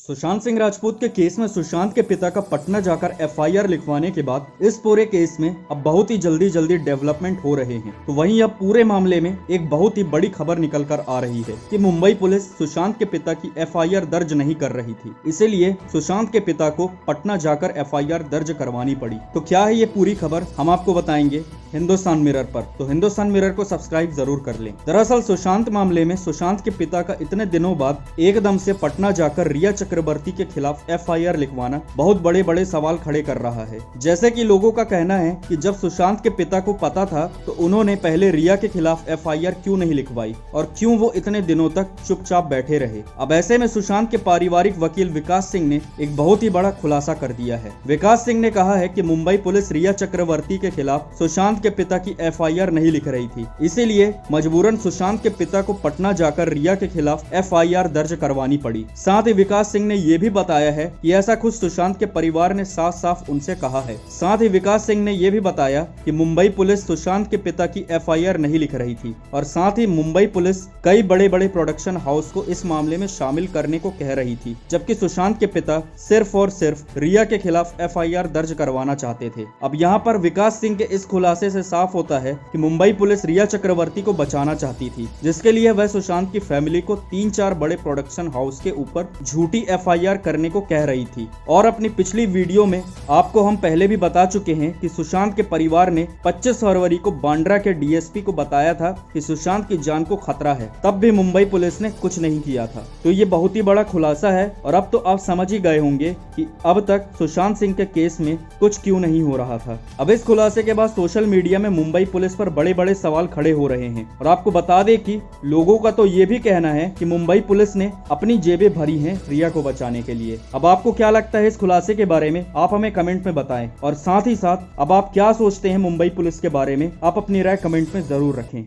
सुशांत सिंह राजपूत के केस में सुशांत के पिता का पटना जाकर एफआईआर लिखवाने के बाद इस पूरे केस में अब बहुत ही जल्दी डेवलपमेंट हो रहे हैं। तो वहीं अब पूरे मामले में एक बहुत ही बड़ी खबर निकल कर आ रही है कि मुंबई पुलिस सुशांत के पिता की एफआईआर दर्ज नहीं कर रही थी, इसीलिए सुशांत के पिता को पटना जाकर एफआईआर दर्ज करवानी पड़ी। तो क्या है ये पूरी खबर, हम आपको बताएंगे हिंदुस्तान मिरर पर। तो हिंदुस्तान मिरर को सब्सक्राइब जरूर कर लें। दरअसल सुशांत मामले में सुशांत के पिता का इतने दिनों बाद एकदम से पटना जाकर रिया चक्रवर्ती के खिलाफ एफआईआर लिखवाना बहुत बड़े बड़े सवाल खड़े कर रहा है। जैसे कि लोगों का कहना है कि जब सुशांत के पिता को पता था तो उन्होंने पहले रिया के खिलाफ एफआईआर क्यों नहीं लिखवाई और क्यों वो इतने दिनों तक चुपचाप बैठे रहे। अब ऐसे में सुशांत के पारिवारिक वकील विकास सिंह ने एक बहुत ही बड़ा खुलासा कर दिया है। विकास सिंह ने कहा है कि मुंबई पुलिस रिया चक्रवर्ती के खिलाफ सुशांत के पिता की एफआईआर नहीं लिख रही थी, इसीलिए मजबूरन सुशांत के पिता को पटना जाकर रिया के खिलाफ एफआईआर दर्ज करवानी पड़ी। साथ ही विकास सिंह ने यह भी बताया है कि ऐसा खुद सुशांत के परिवार ने साफ साफ उनसे कहा है। साथ ही विकास सिंह ने यह भी बताया कि मुंबई पुलिस सुशांत के पिता की एफआईआर नहीं लिख रही थी और साथ ही मुंबई पुलिस कई बड़े बड़े प्रोडक्शन हाउस को इस मामले में शामिल करने को कह रही थी, जबकि सुशांत के पिता सिर्फ और सिर्फ रिया के खिलाफ एफआईआर दर्ज करवाना चाहते थे। अब यहाँ पर विकास सिंह के इस खुलासे से साफ होता है कि मुंबई पुलिस रिया चक्रवर्ती को बचाना चाहती थी, जिसके लिए वह सुशांत की फैमिली को 3-4 बड़े प्रोडक्शन हाउस के ऊपर झूठी एफआईआर करने को कह रही थी। और अपनी पिछली वीडियो में आपको हम पहले भी बता चुके हैं कि सुशांत के परिवार ने 25 फरवरी को बांद्रा के डीएसपी को बताया था कि सुशांत की जान को खतरा है, तब भी मुंबई पुलिस ने कुछ नहीं किया था। तो ये बहुत ही बड़ा खुलासा है और अब तो आप समझ ही गए होंगे कि अब तक सुशांत सिंह के केस में कुछ क्यों नहीं हो रहा था। अब इस खुलासे के बाद सोशल मीडिया में मुंबई पुलिस पर बड़े बड़े सवाल खड़े हो रहे हैं और आपको बता दें कि लोगों का तो ये भी कहना है कि मुंबई पुलिस ने अपनी जेबें भरी हैं रिया को बचाने के लिए। अब आपको क्या लगता है इस खुलासे के बारे में, आप हमें कमेंट में बताएं और साथ ही साथ अब आप क्या सोचते हैं मुंबई पुलिस के बारे में, आप अपनी राय कमेंट में जरूर रखें।